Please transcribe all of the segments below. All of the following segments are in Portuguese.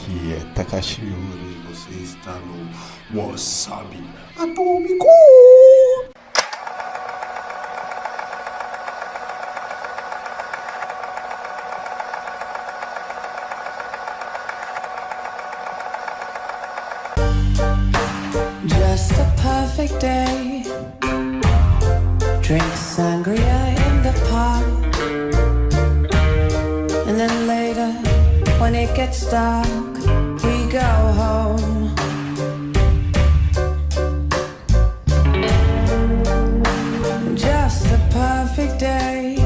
aqui é Takashi Miura e você está no Wasabi Atômico. Just a perfect day. Drink sangria in the park. And then later, when it gets dark, we go home. Just a perfect day.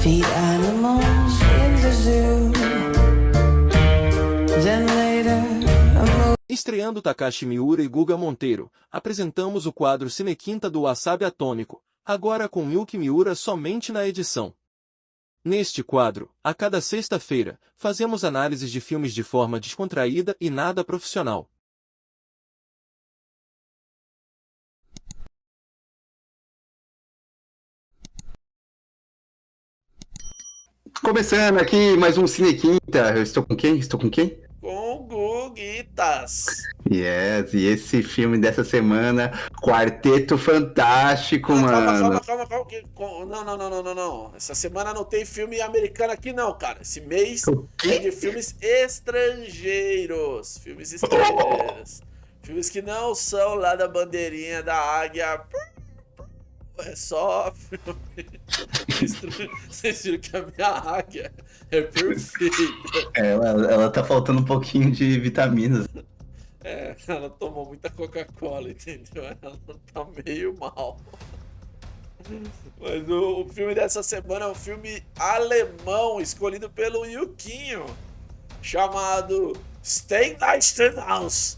Feed animals in the zoo. Then later, Estreando Takashi Miura e Guga Monteiro, apresentamos o quadro Cinequinta do Wasabi Atômico, agora com Yuki Miura somente na edição. Neste quadro, a cada sexta-feira, fazemos análises de filmes de forma descontraída e nada profissional. Começando aqui mais um Cine Quinta. Eu estou com quem? Estou com quem? Com Guguitas. Yes, e esse filme dessa semana, Quarteto Fantástico, mano. Calma. Não. Essa semana não tem filme americano aqui não, cara. Esse mês é de filmes estrangeiros. Filmes que não são lá da bandeirinha da águia. É só filme. Vocês viram que a minha águia é perfeita. Ela tá faltando um pouquinho de vitaminas. Ela tomou muita Coca-Cola, entendeu? Ela tá meio mal. Mas o filme dessa semana é um filme alemão escolhido pelo Yuquinho, chamado Stay Night House.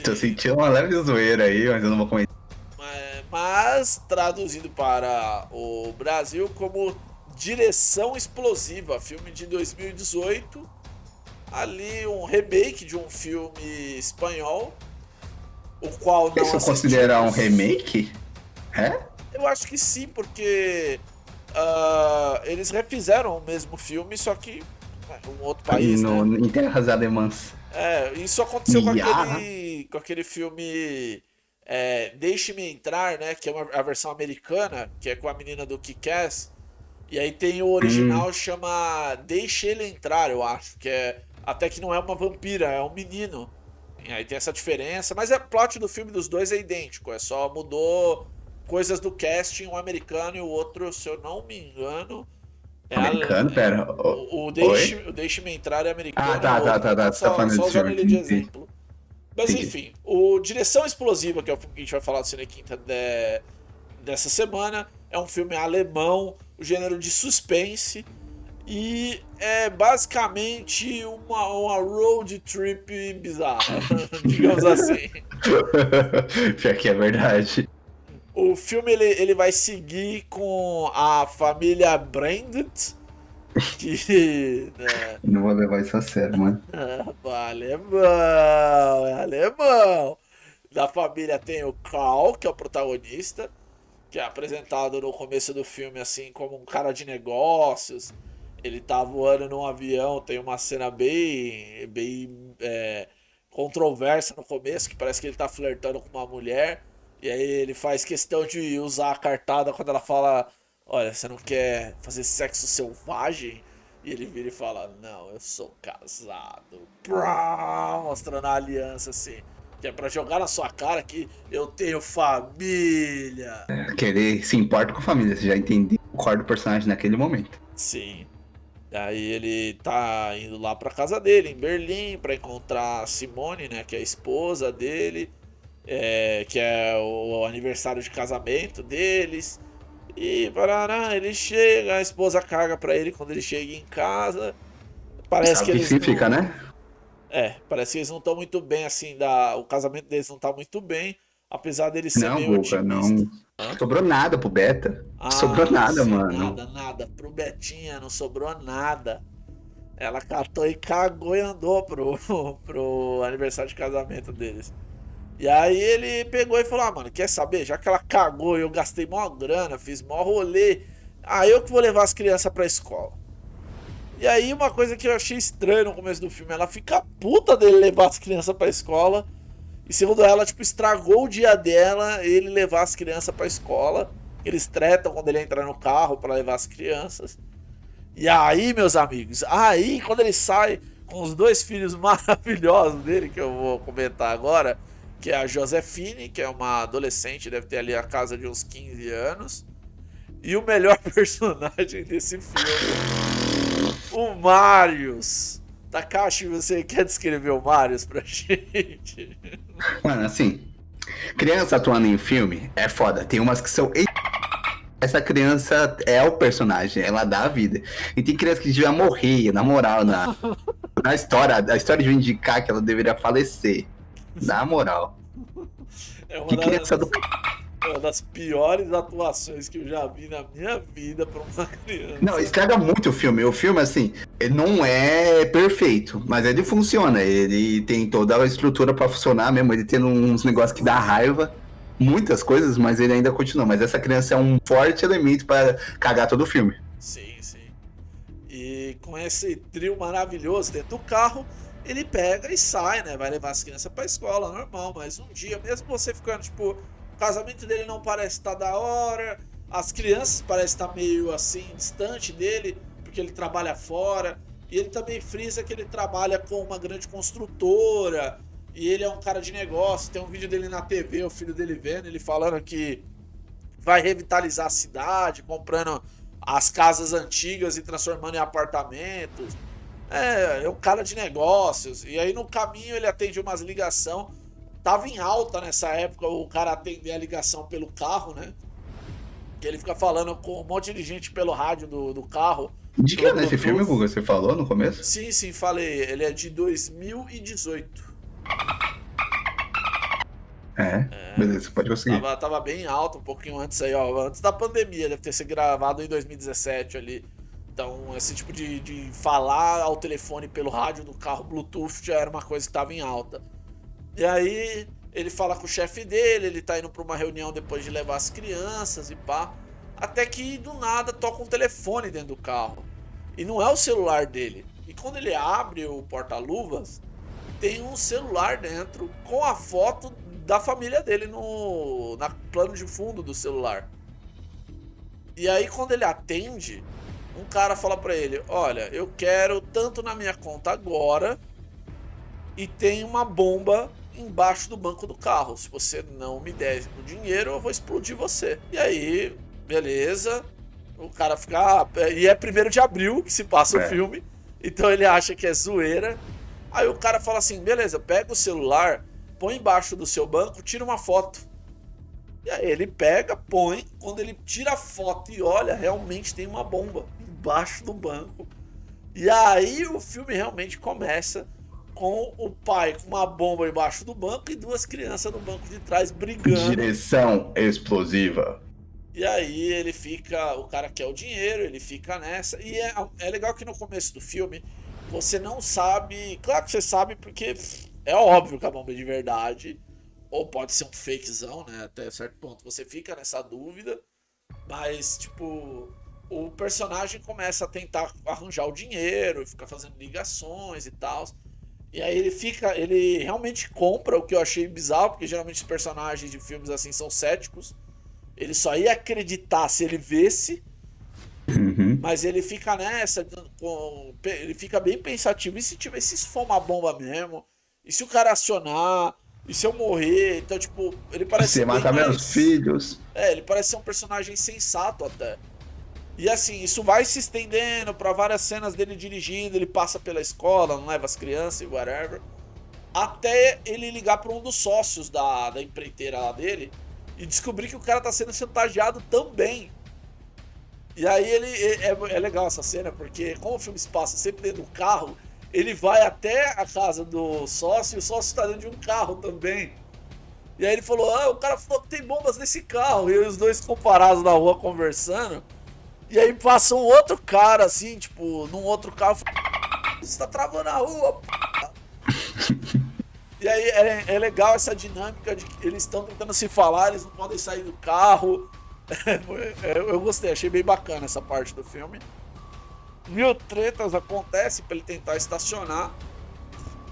Tô sentindo uma leve zoeira aí, mas eu não vou comentar. Mas traduzido para o Brasil como Direção Explosiva, filme de 2018. Ali um remake de um filme espanhol, o qual não Isso considerar um remake? É? Eu acho que sim, porque eles refizeram o mesmo filme, só que um outro país, né? Em terras alemãs. Isso aconteceu com aquele filme Deixe-me Entrar, né? Que é a versão americana, que é com a menina do Kick-Ass. E aí tem o original, chama Deixe Ele Entrar, eu acho, que é até que não é uma vampira, é um menino. E aí tem essa diferença, mas o plot do filme dos dois é idêntico, só mudou coisas do casting, um americano e o outro, se eu não me engano... Americano? Pera. O Deixe-me Entrar é americano. Tá. Você tá falando só desse usando filme. ele de exemplo. Mas Entendi. enfim, o Direção Explosiva, que é o filme que a gente vai falar do Cine Quinta dessa semana, é um filme alemão, o gênero de suspense, e é basicamente uma road trip bizarra, digamos assim. Pior que é verdade. O filme ele vai seguir com a família Brandt, que... Não vou levar isso a sério, mano. Alemão. Da família tem o Carl, que é o protagonista, que é apresentado no começo do filme assim como um cara de negócios. Ele tá voando num avião, tem uma cena bem controversa no começo, que parece que ele tá flertando com uma mulher. E aí ele faz questão de usar a cartada quando ela fala: olha, você não quer fazer sexo selvagem? E ele vira e fala: não, eu sou casado. Mostrando a aliança assim. Que é pra jogar na sua cara que eu tenho família. Querer se importa com a família, você já entendeu o core do personagem naquele momento. Sim. Aí ele tá indo lá pra casa dele, em Berlim, pra encontrar a Simone, né, que é a esposa dele, que é o aniversário de casamento deles. E parará, ele chega, a esposa caga pra ele quando ele chega em casa. Parece Sabe que o que eles significa, não... né? Parece que eles não estão muito bem, assim, o casamento deles não tá muito bem, apesar deles ser Não, meio Boca, não. otimista. Sobrou nada pro Beta. Sobrou nada, sim, mano. Nada. Pro Betinha não sobrou nada. Ela catou e cagou e andou pro aniversário de casamento deles. E aí ele pegou e falou: mano, quer saber? Já que ela cagou e eu gastei mó grana, fiz mó rolê, eu que vou levar as crianças pra escola. E aí uma coisa que eu achei estranha no começo do filme, ela fica puta dele levar as crianças pra escola. E segundo ela, tipo, estragou o dia dela ele levar as crianças pra escola. Eles tretam quando ele entra no carro pra levar as crianças. E aí, meus amigos, aí quando ele sai com os 2 filhos maravilhosos dele, que eu vou comentar agora, que é a Josefine, que é uma adolescente, deve ter ali a casa de uns 15 anos. E o melhor personagem desse filme, o Marius. Takashi, você quer descrever o Marius pra gente? Mano, assim, criança atuando em filme é foda. Tem umas que são... Essa criança é o personagem, ela dá a vida. E tem criança que devia morrer, na moral, na história. A história de indicar que ela deveria falecer. Na moral. É uma Que criança do... uma das piores atuações que eu já vi na minha vida pra uma criança. Não, estraga muito o filme. O filme, assim, ele não é perfeito, mas ele funciona. Ele tem toda a estrutura pra funcionar mesmo. Ele tem uns negócios que dá raiva. Muitas coisas, mas ele ainda continua. Mas essa criança é um forte elemento pra cagar todo o filme. Sim, sim. E com esse trio maravilhoso dentro do carro, ele pega e sai, né? Vai levar as crianças pra escola, normal. Mas um dia, mesmo você ficando, tipo, o casamento dele não parece estar da hora, as crianças parecem estar meio assim, distante dele, porque ele trabalha fora. E ele também frisa que ele trabalha com uma grande construtora. E ele é um cara de negócio. Tem um vídeo dele na TV, o filho dele vendo, ele falando que vai revitalizar a cidade, comprando as casas antigas e transformando em apartamentos. É um cara de negócios. E aí no caminho ele atende umas ligações. Tava em alta nessa época o cara atender a ligação pelo carro, né? Que ele fica falando com um monte de gente pelo rádio do carro. De que ano é esse filme, Guga? Você falou no começo? Sim, sim, falei. Ele é de 2018. Beleza, pode conseguir. Tava bem alto, um pouquinho antes aí, ó. Antes da pandemia, deve ter sido gravado em 2017 ali. Então, esse tipo de falar ao telefone pelo rádio do carro Bluetooth já era uma coisa que tava em alta. E aí, ele fala com o chefe dele, ele tá indo pra uma reunião depois de levar as crianças e pá. Até que, do nada, toca um telefone dentro do carro. E não é o celular dele. E quando ele abre o porta-luvas, tem um celular dentro com a foto da família dele na plano de fundo do celular. E aí quando ele atende, um cara fala pra ele: olha, eu quero tanto na minha conta agora e tem uma bomba embaixo do banco do carro. Se você não me der o dinheiro, eu vou explodir você. E aí, beleza. O cara fica... E é 1º de abril que se passa o filme. Então ele acha que é zoeira. Aí o cara fala assim: beleza, pega o celular, põe embaixo do seu banco, tira uma foto. E aí ele pega, põe, quando ele tira a foto e olha, realmente tem uma bomba embaixo do banco. E aí o filme realmente começa com o pai com uma bomba embaixo do banco e 2 crianças no banco de trás brigando. Direção explosiva. E aí ele fica, o cara quer o dinheiro, ele fica nessa. E é legal que no começo do filme você não sabe, claro que você sabe porque é óbvio que a bomba é de verdade, ou pode ser um fakezão, né, até certo ponto. Você fica nessa dúvida, mas tipo, o personagem começa a tentar arranjar o dinheiro, fica fazendo ligações e tal. E aí ele realmente compra, o que eu achei bizarro, porque geralmente os personagens de filmes assim são céticos. Ele só ia acreditar se ele visse. Mas ele fica nessa, ele fica bem pensativo. E se for uma bomba mesmo? E se o cara acionar? E se eu morrer? Então, tipo, ele parece Você matar meus filhos. ele parece ser um personagem sensato até. E assim, isso vai se estendendo pra várias cenas dele dirigindo. Ele passa pela escola, não leva as crianças e whatever. Até ele ligar pra um dos sócios da empreiteira lá dele e descobrir que o cara tá sendo chantageado também. E aí é legal essa cena, porque como o filme se passa sempre dentro do carro, ele vai até a casa do sócio e o sócio tá dentro de um carro também. E aí ele falou: o cara falou que tem bombas nesse carro. E os dois ficam parados na rua conversando. E aí passa um outro cara assim, tipo, num outro carro. Você tá travando a rua, E aí é legal essa dinâmica de que eles estão tentando se falar, eles não podem sair do carro. Eu gostei, achei bem bacana essa parte do filme. Mil tretas acontecem pra ele tentar estacionar.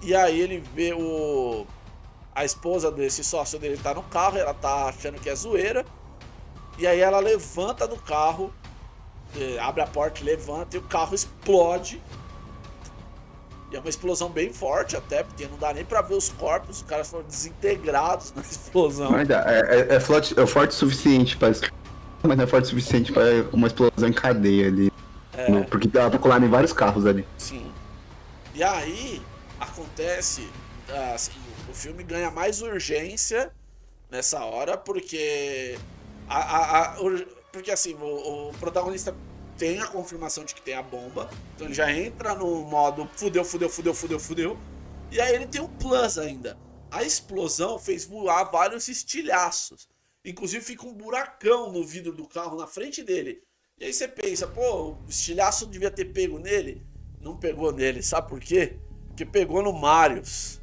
E aí ele vê a esposa desse sócio dele tá no carro, ela tá achando que é zoeira. E aí ela levanta do carro, abre a porta, levanta e o carro explode. E é uma explosão bem forte até, porque não dá nem pra ver os corpos, os caras foram desintegrados na explosão. Mas é forte o suficiente pra... Mas não é forte o suficiente pra uma explosão em cadeia ali. Porque ela tá colada em vários carros ali. Sim. E aí acontece, assim, o filme ganha mais urgência nessa hora, porque porque assim, o protagonista tem a confirmação de que tem a bomba, então ele já entra no modo fudeu. E aí ele tem um plus ainda. A explosão fez voar vários estilhaços. Inclusive fica um buracão no vidro do carro na frente dele. E aí você pensa, pô, o estilhaço devia ter pego nele. Não pegou nele, sabe por quê? Porque pegou no Marius.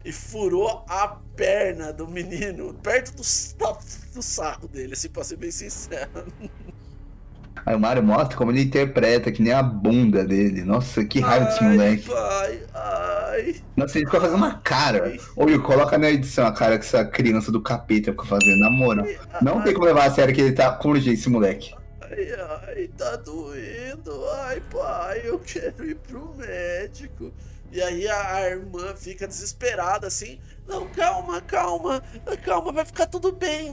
E furou a perna do menino perto do saco dele, assim, pra ser bem sincero. Aí o Mario mostra como ele interpreta, que nem a bunda dele. Nossa, que raiva desse moleque. Ai. Nossa, ele fica fazendo uma cara. Ô, Will, coloca na edição a cara que essa criança do capeta fica fazendo, na moral. Não tem como levar a sério que ele tá com urgência, esse moleque. Ai, tá doendo. Ai, pai, eu quero ir pro médico. E aí a irmã fica desesperada assim. Não, calma, vai ficar tudo bem.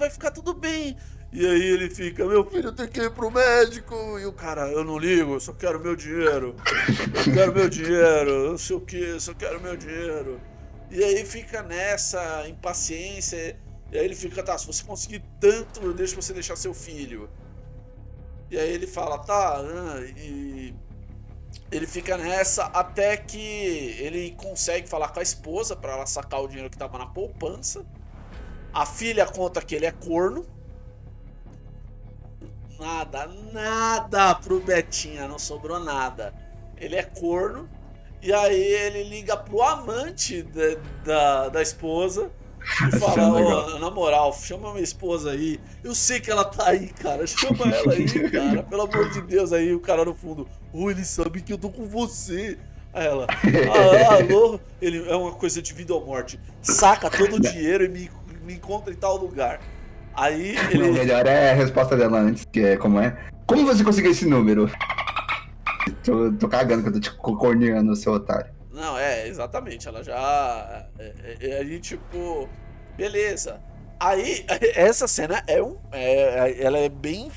E aí ele fica, meu filho tem que ir pro médico. E o cara, eu não ligo, eu só quero meu dinheiro. Não sei o que, só quero meu dinheiro. E aí fica nessa impaciência. E aí ele fica, tá, se você conseguir tanto, eu deixo você deixar seu filho. E aí ele fala, tá, e ele fica nessa até que ele consegue falar com a esposa pra ela sacar o dinheiro que tava na poupança. A filha conta que ele é corno. Nada pro Betinha, não sobrou nada. Ele é corno. E aí ele liga pro amante da esposa e fala, na moral, chama minha esposa aí. Eu sei que ela tá aí, cara. Chama ela aí, cara. Pelo amor de Deus, aí o cara no fundo. Ele sabe que eu tô com você. Aí ela, alô? Ele, é uma coisa de vida ou morte. Saca todo o dinheiro e me encontra em tal lugar. Aí ele... O melhor é a resposta dela antes, que é como é. Como você conseguiu esse número? Tô cagando que eu tô te corneando, seu otário. Não, exatamente. Ela já... Aí, tipo... Beleza. Aí, essa cena ela é bem...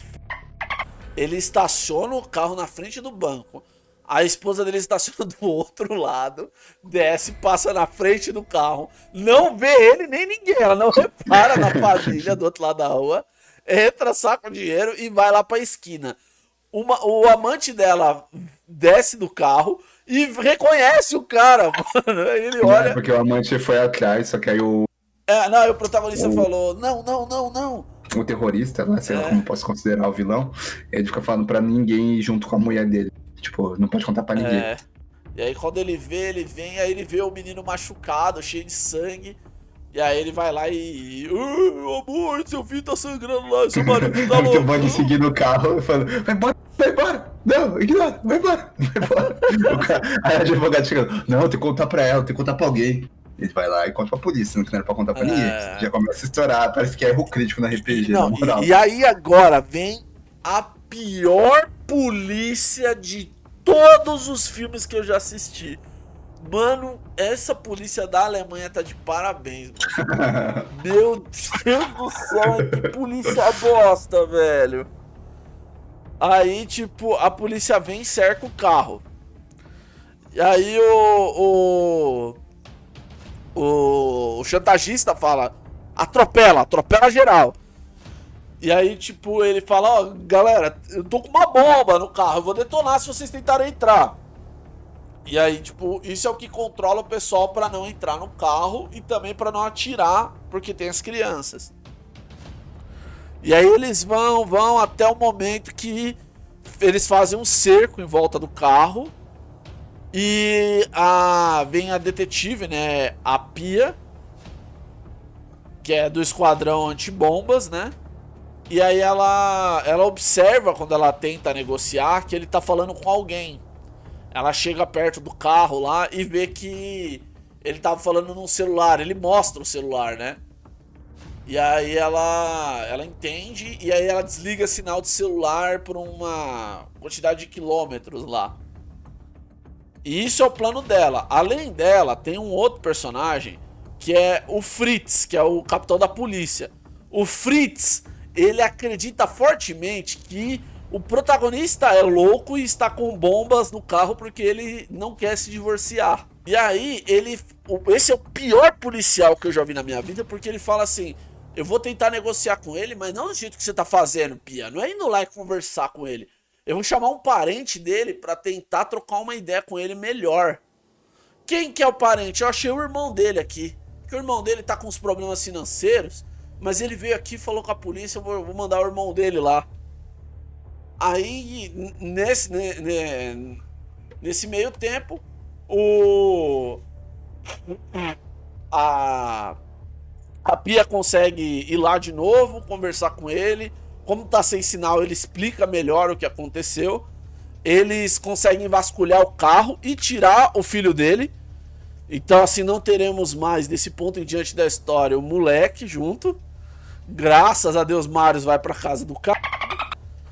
Ele estaciona o carro na frente do banco. A esposa dele estaciona do outro lado, desce, passa na frente do carro, não vê ele nem ninguém, ela não repara na família do outro lado da rua, entra, saca o dinheiro e vai lá pra esquina. O amante dela desce do carro e reconhece o cara, mano. Ele olha... É porque o amante foi atrás, só que aí o protagonista falou, não. O terrorista, lá, sei lá como posso considerar o vilão, ele fica falando pra ninguém ir junto com a mulher dele. Tipo, não pode contar pra ninguém. E aí quando ele vem, aí ele vê o menino machucado, cheio de sangue. E aí ele vai lá e... amor, seu filho tá sangrando lá, seu marido tá louco. Muito bom de seguir no carro e falando, vai embora. Não, ignora, vai embora. Aí o advogado chega, não, tem que contar pra ela, tem que contar pra alguém. Ele vai lá e conta pra polícia, não era pra contar pra ninguém. Já começa a estourar, parece que é erro crítico na RPG, não, na moral. E aí agora vem a pior polícia de todos os filmes que eu já assisti. Mano, essa polícia da Alemanha tá de parabéns, mano. Meu Deus do céu, que polícia bosta, velho. Aí, tipo, a polícia vem e cerca o carro. E aí o chantagista fala, atropela geral. E aí, tipo, ele fala, galera, eu tô com uma bomba no carro, eu vou detonar se vocês tentarem entrar. E aí, tipo, isso é o que controla o pessoal pra não entrar no carro e também pra não atirar, porque tem as crianças. E aí eles vão até o momento que eles fazem um cerco em volta do carro. E vem a detetive, né, a Pia, que é do esquadrão antibombas, né? E aí ela observa quando ela tenta negociar que ele tá falando com alguém. ela chega perto do carro lá e vê que ele tava falando num celular. Ele mostra o celular, né? E aí ela entende e aí ela desliga sinal de celular por uma quantidade de quilômetros lá. E isso é o plano dela. Além dela, tem um outro personagem que é o Fritz, que é o capitão da polícia. O Fritz, ele acredita fortemente que o protagonista é louco e está com bombas no carro porque ele não quer se divorciar. E aí, esse é o pior policial que eu já vi na minha vida, porque ele fala assim: eu vou tentar negociar com ele, mas não do jeito que você tá fazendo, Pia. Não é indo lá e conversar com ele. Eu vou chamar um parente dele pra tentar trocar uma ideia com ele melhor. Quem que é o parente? Eu achei o irmão dele aqui. Porque o irmão dele tá com uns problemas financeiros, mas ele veio aqui e falou com a polícia, eu vou mandar o irmão dele lá. Aí, nesse meio tempo, a Pia consegue ir lá de novo, conversar com ele. Como tá sem sinal, ele explica melhor o que aconteceu. Eles conseguem vasculhar o carro e tirar o filho dele. Então assim, não teremos mais, desse ponto em diante da história, o moleque junto. Graças a Deus, Marius vai pra casa do cara.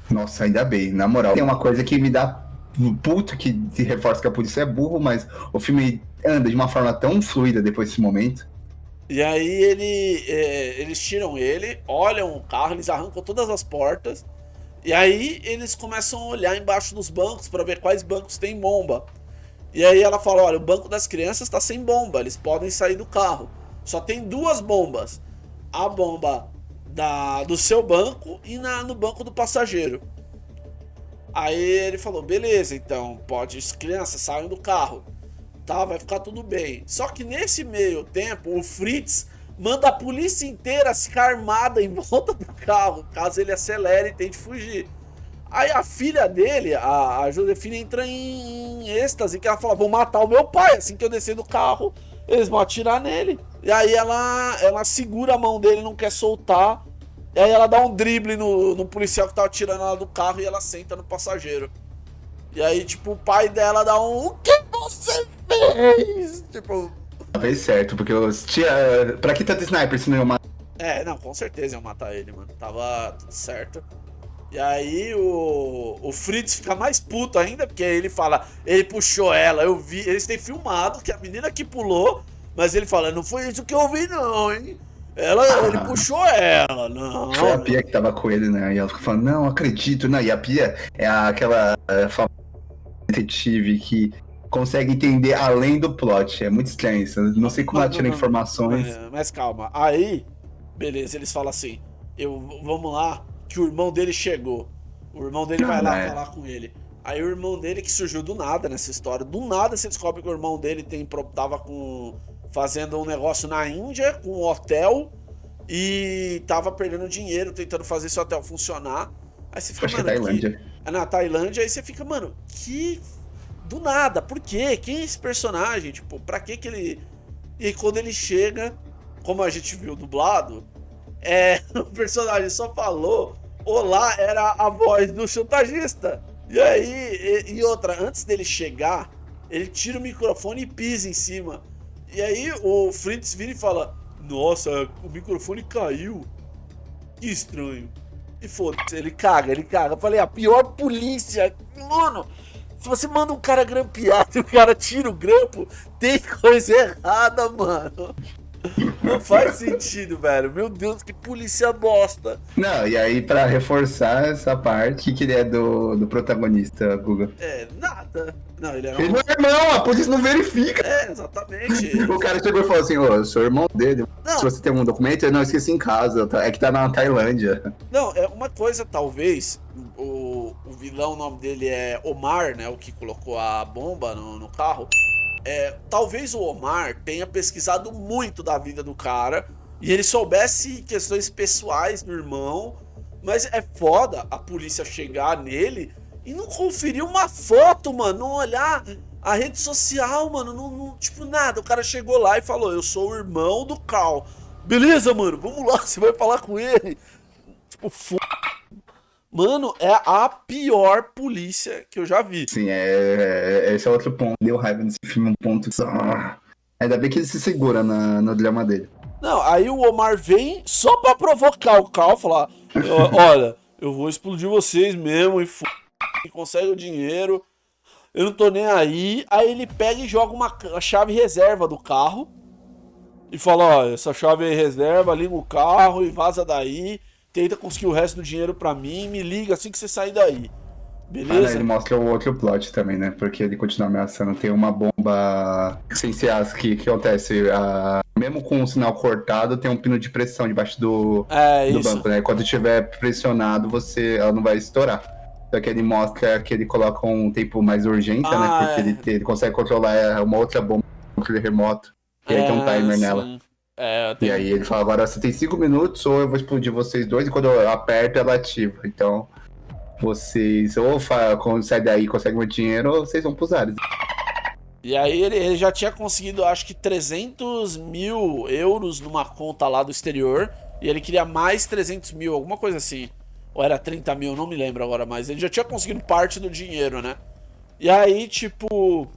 Nossa, ainda bem. Na moral, tem uma coisa que me dá puto, que se reforça que a polícia é burro, mas o filme anda de uma forma tão fluida depois desse momento. E aí eles tiram ele, olham o carro, eles arrancam todas as portas. E aí eles começam a olhar embaixo dos bancos para ver quais bancos tem bomba. E aí ela fala: olha, o banco das crianças está sem bomba, eles podem sair do carro. Só tem 2 bombas. A bomba do seu banco e no banco do passageiro. Aí ele falou: beleza, então pode, as crianças saiam do carro. Tá, vai ficar tudo bem. Só que nesse meio tempo, o Fritz manda a polícia inteira ficar armada em volta do carro, caso ele acelere e tente fugir. Aí a filha dele, a Josefina, entra em êxtase, que ela fala: vou matar o meu pai, assim que eu descer do carro, eles vão atirar nele. E aí ela segura a mão dele, não quer soltar. E aí ela dá um drible no policial que tava tirando ela do carro e ela senta no passageiro. E aí, tipo, o pai dela dá um: o que você fez? Tipo... Fez certo, porque pra que tanto sniper se não ia matar? Não, com certeza iam matar ele, mano. Tava tudo certo. E aí o Fritz fica mais puto ainda, porque ele fala: ele puxou ela, eu vi. Eles têm filmado que a menina que pulou, mas ele fala: não foi isso que eu vi não, hein? Ele puxou ela, não. Foi a Pia que tava com ele, né? E ela fica falando: não, acredito, né? E a Pia é aquela famosa detetive que consegue entender além do plot. É muito estranho isso. Não sei como ela tira informações. Mas calma. Aí, beleza, eles falam assim: vamos lá, que o irmão dele chegou. O irmão dele vai lá falar com ele. Aí o irmão dele, que surgiu do nada nessa história, do nada você descobre que o irmão dele tava fazendo um negócio na Índia, com um hotel, e tava perdendo dinheiro tentando fazer esse hotel funcionar. Aí você fica: acho que mano, é Tailândia. na Tailândia. Aí você fica: mano, que... do nada, por quê? Quem é esse personagem? Tipo, pra que ele... E aí, quando ele chega, como a gente viu dublado, o personagem só falou: olá, era a voz do chantagista. E aí, e outra, antes dele chegar, ele tira o microfone e pisa em cima. E aí o Fritz vira e fala: nossa, o microfone caiu. Que estranho. E foda-se, ele caga. Eu falei: a pior polícia. Mano, se você manda um cara grampear e o cara tira o grampo, tem coisa errada, mano. Não faz sentido, velho. Meu Deus, que polícia bosta. Não, e aí pra reforçar essa parte, que ele é do protagonista, Guga? Nada. Não, ele era Ele não é irmão, a polícia não verifica. Exatamente. O cara chegou e falou assim: ô, eu sou irmão dele. Não. Se você tem um documento, eu não esqueci em casa. É que tá na Tailândia. Não, é uma coisa, talvez, o vilão, o nome dele é Omar, né? O que colocou a bomba no carro. Talvez o Omar tenha pesquisado muito da vida do cara e ele soubesse questões pessoais do irmão, mas é foda a polícia chegar nele e não conferir uma foto, mano, não olhar a rede social, mano, não, tipo, nada. O cara chegou lá e falou: eu sou o irmão do Carl. Beleza, mano, vamos lá, você vai falar com ele. Tipo, Mano, é a pior polícia que eu já vi. Sim, esse é outro ponto. Deu raiva nesse filme, um ponto. Ainda bem que ele se segura no dilema dele. Não, aí o Omar vem só pra provocar o Carl, falar: olha, eu vou explodir vocês mesmo e consegue o dinheiro. Eu não tô nem aí. Aí ele pega e joga a chave reserva do carro e fala: ó, essa chave aí reserva, liga o carro e vaza daí. Tenta conseguir o resto do dinheiro pra mim, me liga assim que você sair daí. Beleza? Ele mostra o outro plot também, né? Porque ele continua ameaçando. Tem uma bomba sem ser as que acontece. Mesmo com o sinal cortado, tem um pino de pressão debaixo do banco, né? Quando tiver pressionado, ela não vai estourar. Só que ele mostra que ele coloca um tempo mais urgência, né? Porque ele consegue controlar uma outra bomba com aquele remoto. E aí tem um timer nela. E aí ele fala, agora você tem 5 minutos ou eu vou explodir vocês dois e quando eu aperto ela ativa. Então, vocês ou saem daí e conseguem muito dinheiro ou vocês vão pros ares. E aí ele já tinha conseguido, acho que 300 mil euros numa conta lá do exterior. E ele queria mais 300 mil, alguma coisa assim. Ou era 30 mil, não me lembro agora mais. Ele já tinha conseguido parte do dinheiro, né? E aí, tipo,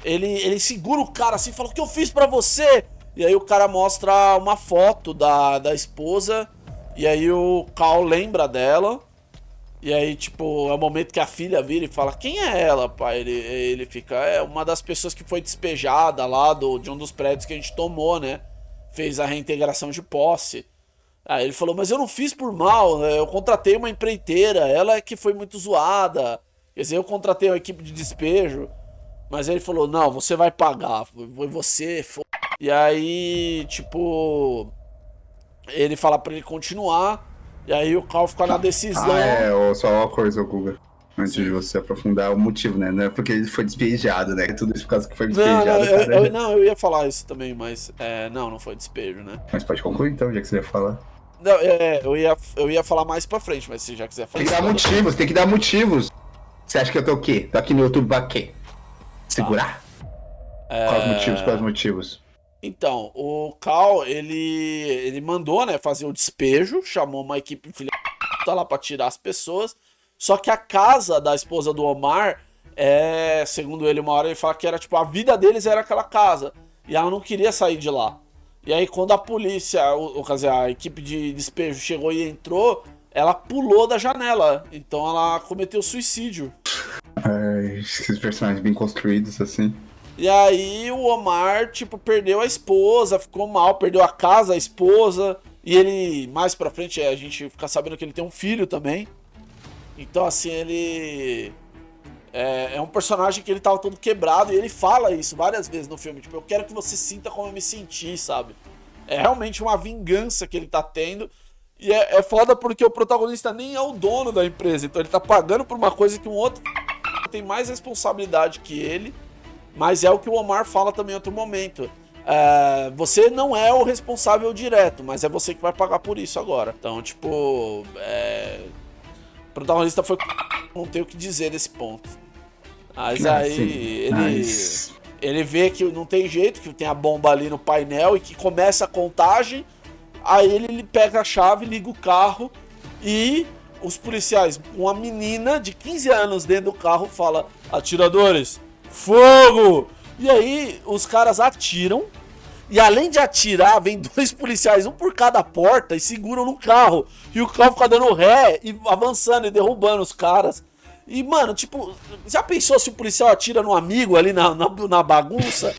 ele segura o cara assim e fala, o que eu fiz pra você? E aí o cara mostra uma foto da esposa. E aí o Carl lembra dela. E aí, tipo, é o momento que a filha vira e fala, quem é ela, pai? Ele fica, é uma das pessoas que foi despejada lá de um dos prédios que a gente tomou, né? Fez a reintegração de posse. Aí ele falou, mas eu não fiz por mal, eu contratei uma empreiteira, ela é que foi muito zoada. Quer dizer, eu contratei uma equipe de despejo. Mas aí ele falou, não, você vai pagar, foi você, E aí, tipo, ele fala pra ele continuar. E aí o Carl fica na decisão. Só uma coisa, Guga. Antes de você aprofundar o motivo, né? Não é porque ele foi despejado, né? Tudo isso por causa que foi despejado. Eu ia falar isso também, mas não foi despejo, né? Mas pode concluir então, já que você ia falar. Não, eu ia falar mais pra frente, mas se já quiser falar. Tem que dar motivos. Você acha que eu tô o quê? Tô aqui no YouTube pra quê? Segurar? Quais os motivos? Então, o Carl, ele mandou, né, fazer o despejo, chamou uma equipe filha lá pra tirar as pessoas, só que a casa da esposa do Omar, segundo ele, uma hora ele fala que era, tipo, a vida deles era aquela casa, e ela não queria sair de lá. E aí quando a polícia, quer dizer, a equipe de despejo chegou e entrou, ela pulou da janela, então ela cometeu suicídio. Esses personagens bem construídos, assim. E aí o Omar, tipo, perdeu a esposa, ficou mal, perdeu a casa, a esposa. E ele, mais pra frente, a gente fica sabendo que ele tem um filho também. Então, assim, ele... É um personagem que ele tava todo quebrado e ele fala isso várias vezes no filme. Tipo, eu quero que você sinta como eu me senti, sabe? É realmente uma vingança que ele tá tendo. E é foda porque o protagonista nem é o dono da empresa. Então ele tá pagando por uma coisa que um outro tem mais responsabilidade que ele. Mas é o que o Omar fala também em outro momento. Você não é o responsável direto, mas é você que vai pagar por isso agora. Então, tipo, o protagonista foi... Não tem o que dizer desse ponto. Mas aí ele vê que não tem jeito, que tem a bomba ali no painel e que começa a contagem. Aí ele pega a chave, liga o carro e os policiais, uma menina de 15 anos dentro do carro, fala: atiradores, fogo! E aí os caras atiram. E além de atirar, vem 2 policiais, um por cada porta, e seguram no carro. E o carro fica dando ré e avançando e derrubando os caras. E, mano, tipo, já pensou se o policial atira no amigo ali na bagunça?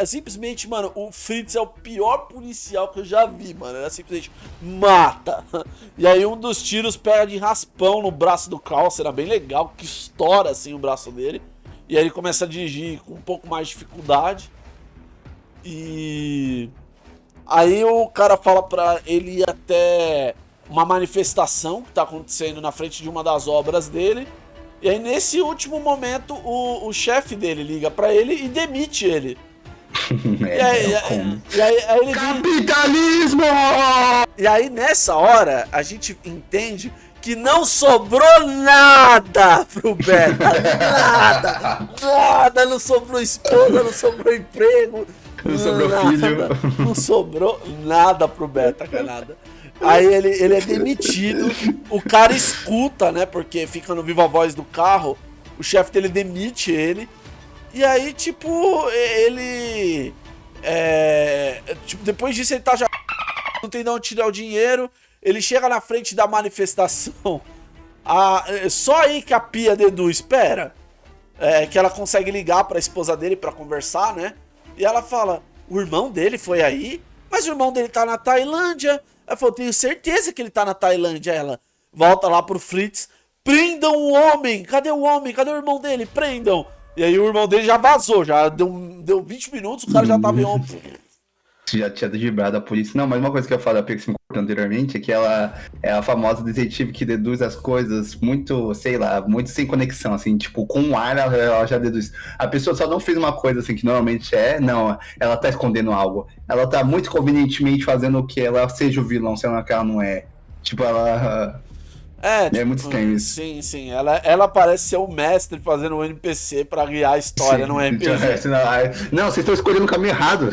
Simplesmente, mano, o Fritz é o pior policial que eu já vi, mano. Ele simplesmente mata. E aí um dos tiros pega de raspão no braço do Carl, será bem legal, que estoura assim o braço dele. E aí ele começa a dirigir com um pouco mais de dificuldade. E aí o cara fala pra ele ir até uma manifestação que tá acontecendo na frente de uma das obras dele. E aí nesse último momento o chefe dele liga pra ele e demite ele. E aí ele capitalismo! E aí nessa hora a gente entende que não sobrou nada pro Beto. Nada, não sobrou esposa, não sobrou emprego. Não sobrou filho. Não sobrou nada pro Beta, cara, nada. Aí ele é demitido, o cara escuta, né, porque fica no viva voz do carro, o chefe dele demite ele, e aí, tipo, ele... tipo, depois disso ele tá já... não tem de onde tirar o dinheiro, ele chega na frente da manifestação, só aí que a Pia deduz, espera, que ela consegue ligar pra esposa dele pra conversar, né, e ela fala, o irmão dele foi aí? Mas o irmão dele tá na Tailândia. Ela falou, tenho certeza que ele tá na Tailândia. Ela volta lá pro Fritz, prendam o homem, cadê o homem, cadê o irmão dele, prendam. E aí o irmão dele já vazou, já deu 20 minutos, o cara já tava em ombro. Já tinha driblado a polícia. Não, mas uma coisa que eu falo da Pia que se me cortou anteriormente é que ela é a famosa detetive que deduz as coisas muito, sei lá, muito sem conexão, assim, tipo, com o ar ela já deduz. A pessoa só não fez uma coisa assim que normalmente não, ela tá escondendo algo. Ela tá muito convenientemente fazendo o que ela seja o vilão, sendo que ela não é. Tipo, ela... tipo, muito estranho isso. Sim. Ela parece ser o mestre fazendo um NPC pra guiar a história no RPG. Não, vocês estão escolhendo o caminho errado.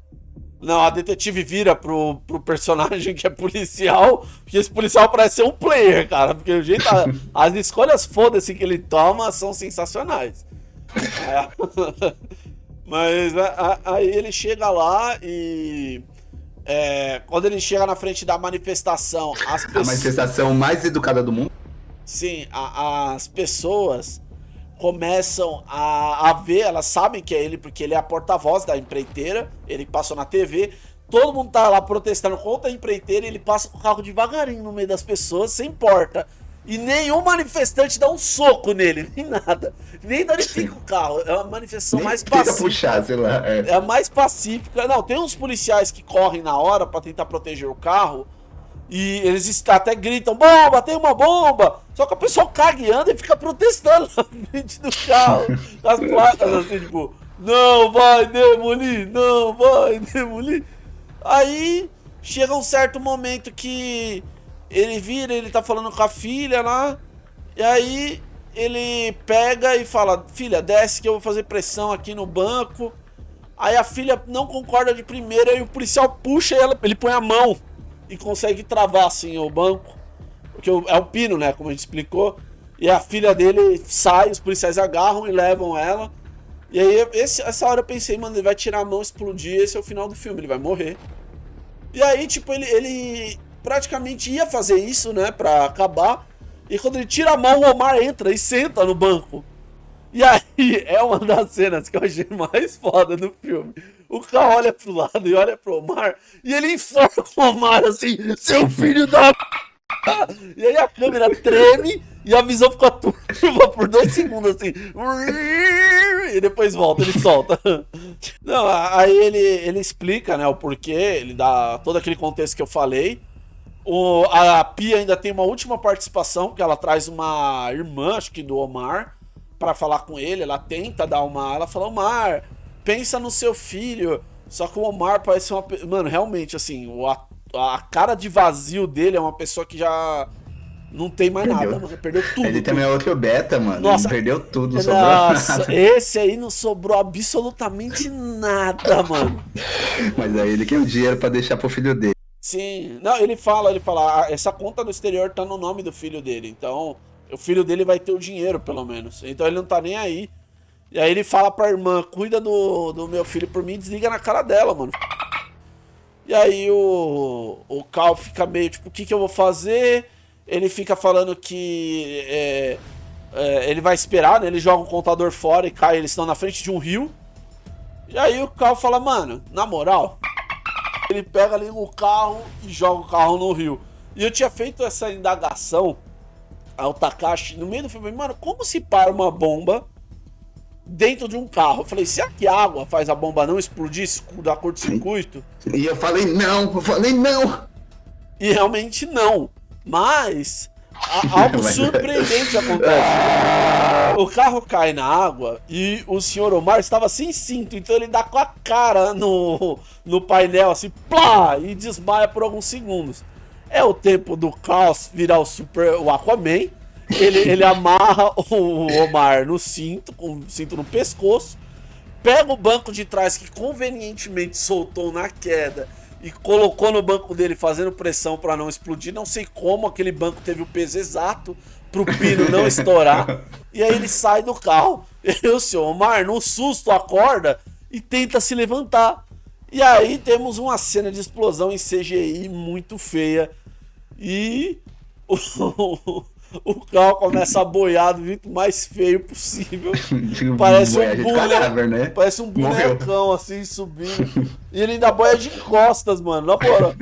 Não, a detetive vira pro personagem que é policial, porque esse policial parece ser um player, cara, porque o jeito, as escolhas foda-se que ele toma são sensacionais. Mas aí ele chega lá e... quando ele chega na frente da manifestação, as pessoas... A manifestação mais educada do mundo? Sim, as pessoas começam a ver, elas sabem que é ele, porque ele é a porta-voz da empreiteira, ele passou na TV, todo mundo tá lá protestando contra a empreiteira, ele passa com o carro devagarinho no meio das pessoas, sem porta, e nenhum manifestante dá um soco nele, nem nada, nem danifica o carro, é uma manifestação mais pacífica. Puxar, sei lá, é a mais pacífica, não, tem uns policiais que correm na hora pra tentar proteger o carro, e eles até gritam, bomba, tem uma bomba! Só que o pessoal caga e anda e fica protestando na frente do carro. As placas assim, tipo, não vai demolir, não vai demolir. Aí chega um certo momento que ele vira, ele tá falando com a filha lá, e aí ele pega e fala, filha, desce que eu vou fazer pressão aqui no banco. Aí a filha não concorda de primeira e o policial puxa ela, ele põe a mão e consegue travar assim o banco, porque é o pino, né, como a gente explicou, e a filha dele sai, os policiais agarram e levam ela, e aí essa hora eu pensei, mano, ele vai tirar a mão, explodir, esse é o final do filme, ele vai morrer. E aí, tipo, ele praticamente ia fazer isso, né, pra acabar, e quando ele tira a mão, o Omar entra e senta no banco. E aí, é uma das cenas que eu achei mais foda do filme. O cara olha pro lado e olha pro Omar, e ele enforca o Omar assim, seu filho da... E aí a câmera treme e a visão fica turva por 2 segundos assim. E depois volta, ele solta. Não, aí ele explica, né, o porquê, ele dá todo aquele contexto que eu falei. A Pia ainda tem uma última participação, que ela traz uma irmã, acho que do Omar, pra falar com ele. Ela tenta dar uma... Ela fala, Omar, pensa no seu filho. Só que o Omar parece uma... Mano, realmente, assim, a cara de vazio dele é uma pessoa que já não tem mais nada, mano. Perdeu tudo. Ele também é outro beta, mano. Nossa, ele perdeu tudo, não sobrou nada. Esse aí não sobrou absolutamente nada, mano. Mas aí ele quer o dinheiro pra deixar pro filho dele. Sim. Não, ele fala, essa conta do exterior tá no nome do filho dele. Então, o filho dele vai ter o dinheiro, pelo menos. Então ele não tá nem aí. E aí ele fala pra irmã, cuida do meu filho por mim, desliga na cara dela, mano. E aí o Cal fica meio, tipo, o que eu vou fazer? Ele fica falando que ele vai esperar, né? Ele joga um contador fora e cai, eles estão na frente de um rio. E aí o Cal fala, mano, na moral, ele pega ali o carro e joga o carro no rio. E eu tinha feito essa indagação ao Takashi no meio do filme, mano, como se para uma bomba dentro de um carro? Eu falei, será que a água faz a bomba não explodir, dar curto-circuito? E eu falei não. E realmente não. Mas algo surpreendente acontece. O carro cai na água e o senhor Omar estava sem cinto, então ele dá com a cara no painel assim, plá, e desmaia por alguns segundos. É o tempo do Caos virar o Aquaman. Ele amarra o Omar no cinto, com o cinto no pescoço, pega o banco de trás que convenientemente soltou na queda e colocou no banco dele fazendo pressão para não explodir. Não sei como aquele banco teve o peso exato pro pino não estourar. E aí ele sai do carro. E o senhor Omar, no susto, acorda e tenta se levantar. E aí temos uma cena de explosão em CGI muito feia. E o carro começa a boiar do jeito mais feio possível. Parece um boneco, né? Parece um bonecão assim subindo. E ele ainda boia de costas, mano. Na moral.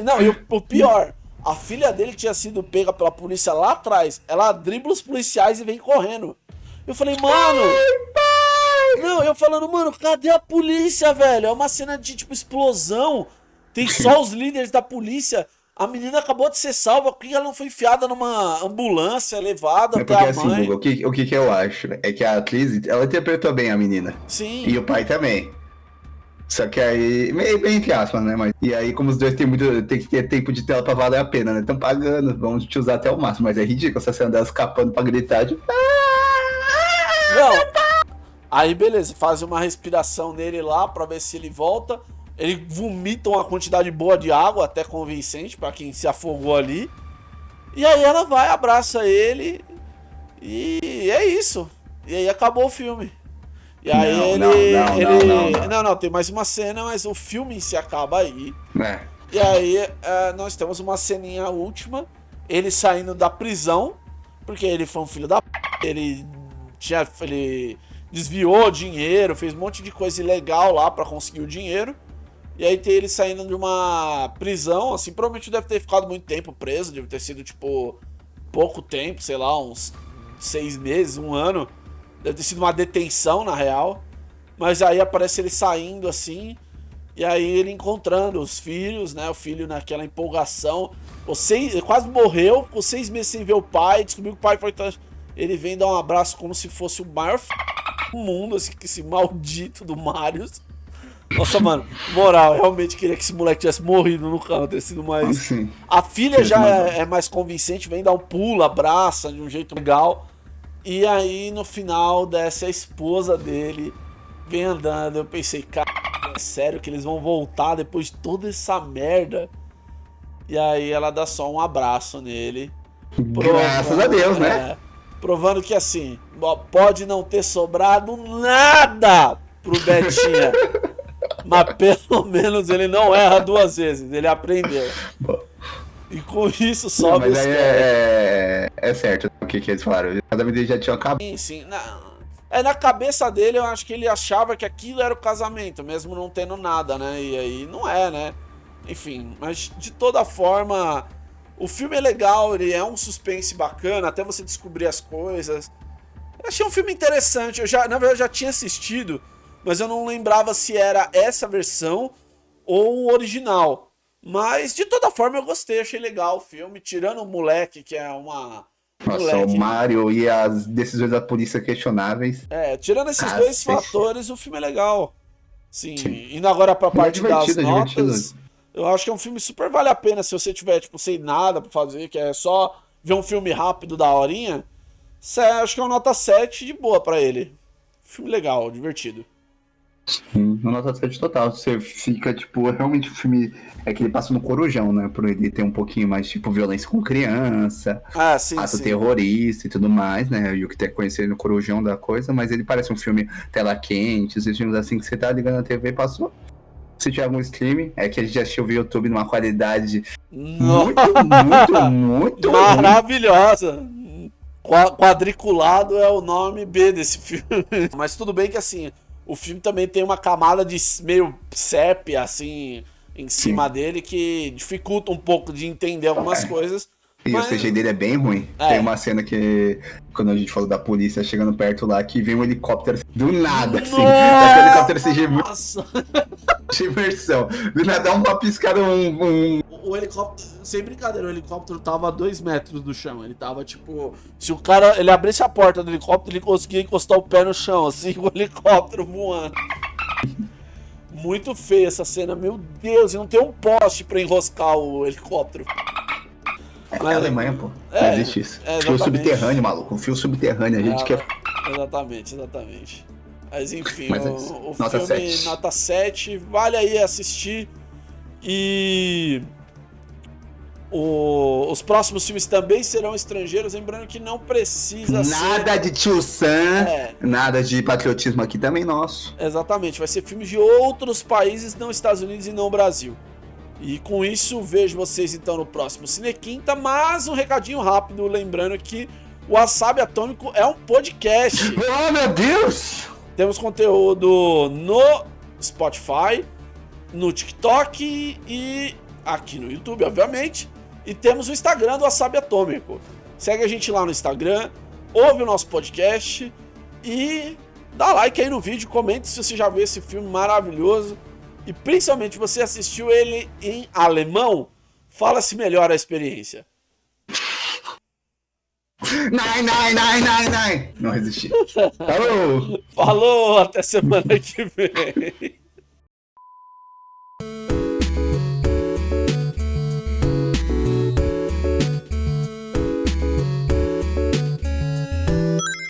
Não, e o pior, a filha dele tinha sido pega pela polícia lá atrás. Ela dribla os policiais e vem correndo. Eu falei, mano. Não, eu falando, mano, cadê a polícia, velho? É uma cena de tipo explosão. Tem só os líderes da polícia. A menina acabou de ser salva, por que ela não foi enfiada numa ambulância, levada até a assim, mãe? Guga, o que eu acho é que a atriz, ela interpretou bem a menina. Sim. E o pai também. Só que aí, meio bem entre aspas, né? Mas, e aí, como os dois tem que ter tempo de tela pra valer a pena, né? Estão pagando, vamos te usar até o máximo. Mas é ridículo essa cena dela escapando pra gritar de... Não. Aí, beleza, faz uma respiração nele lá pra ver se ele volta. Ele vomita uma quantidade boa de água, até convincente pra quem se afogou ali. E aí ela vai, abraça ele e é isso. E aí acabou o filme. E aí não, tem mais uma cena, mas o filme em si acaba aí. É. E aí nós temos uma ceninha última, ele saindo da prisão, porque ele foi um filho da p... ele desviou dinheiro, fez um monte de coisa ilegal lá pra conseguir o dinheiro. E aí tem ele saindo de uma prisão, assim, provavelmente deve ter ficado muito tempo preso, deve ter sido, tipo, pouco tempo, sei lá, uns 6 meses, 1 ano. Deve ter sido uma detenção, na real. Mas aí aparece ele saindo, assim, e aí ele encontrando os filhos, né, o filho naquela empolgação. Ele quase morreu, ficou 6 meses sem ver o pai, descobriu que o pai foi... Ele vem dar um abraço como se fosse o maior do mundo, assim, que esse maldito do Marius. Nossa, mano, moral, eu realmente queria que esse moleque tivesse morrido no carro, ter sido mais... Assim, a filha já é mais convincente, vem dar um pulo, abraça de um jeito legal. E aí, no final, desce a esposa dele, vem andando. Eu pensei, cara, é sério que eles vão voltar depois de toda essa merda? E aí ela dá só um abraço nele. Graças a Deus, né? Provando que, assim, pode não ter sobrado nada pro Betinha. Mas pelo menos ele não erra 2 vezes, ele aprendeu. E com isso sobe os é certo o que eles falaram. O casamento dele já tinha acabado. Sim. Na cabeça dele, eu acho que ele achava que aquilo era o casamento, mesmo não tendo nada, né? E aí não é, né? Enfim, mas de toda forma, o filme é legal, ele é um suspense bacana, até você descobrir as coisas. Eu achei um filme interessante, na verdade eu já tinha assistido, mas eu não lembrava se era essa versão ou o original. Mas, de toda forma, eu gostei, achei legal o filme. Tirando o moleque, que é uma... Nossa, o Mario e as decisões da polícia questionáveis. Tirando esses dois fatores, o filme é legal. Sim. Indo agora pra parte das notas, eu acho que é um filme super vale a pena se você tiver, tipo, sem nada pra fazer, que é só ver um filme rápido da horinha. Acho que é uma nota 7 de boa pra ele. Filme legal, divertido. Sim, uma nota 7 total. Você fica, tipo, realmente o filme é que ele passa no corujão, né? Por ele ter um pouquinho mais, tipo, violência com criança, ato terrorista e tudo mais, né? E o que tem que conhecer no corujão da coisa, mas ele parece um filme tela quente, esses filmes assim que você tá ligando na TV e passou. Se tiver algum streaming, é que a gente já assistiu o YouTube numa qualidade muito maravilhosa. Quadriculado é o nome B desse filme. Mas tudo bem que, assim, o filme também tem uma camada de meio sépia, assim, em cima dele, que dificulta um pouco de entender algumas coisas. E mas... o CG dele é bem ruim. Tem uma cena que, quando a gente falou da polícia chegando perto lá, que vem um helicóptero do nada, assim. Daquele helicóptero CG de imersão. Do nada dá uma piscada, O helicóptero, sem brincadeira, o helicóptero tava a 2 metros do chão. Ele tava, tipo... Se o cara, ele abrisse a porta do helicóptero, ele conseguia encostar o pé no chão, assim, com o helicóptero voando. Muito feia essa cena, meu Deus. E não tem um poste pra enroscar o helicóptero. É a Alemanha, pô. Não existe isso. Fio subterrâneo, maluco. Um fio subterrâneo, a gente quer... Exatamente. Mas enfim, Mas o nota filme 7. nota 7, vale aí assistir. E os próximos filmes também serão estrangeiros, lembrando que não precisa Nada de Tio Sam, É. nada de patriotismo aqui também nosso. Exatamente, vai ser filmes de outros países, não Estados Unidos e não Brasil. E com isso, vejo vocês então no próximo Cine Quinta, mas um recadinho rápido, lembrando que o Wasabi Atômico é um podcast. Oh, meu Deus! Temos conteúdo no Spotify, no TikTok e aqui no YouTube, obviamente. E temos o Instagram do Wasabi Atômico. Segue a gente lá no Instagram, ouve o nosso podcast e dá like aí no vídeo, comente se você já viu esse filme maravilhoso. E principalmente você assistiu ele em alemão, fala-se melhor a experiência. Nine. Não resisti. Falou! Falou, até semana que vem.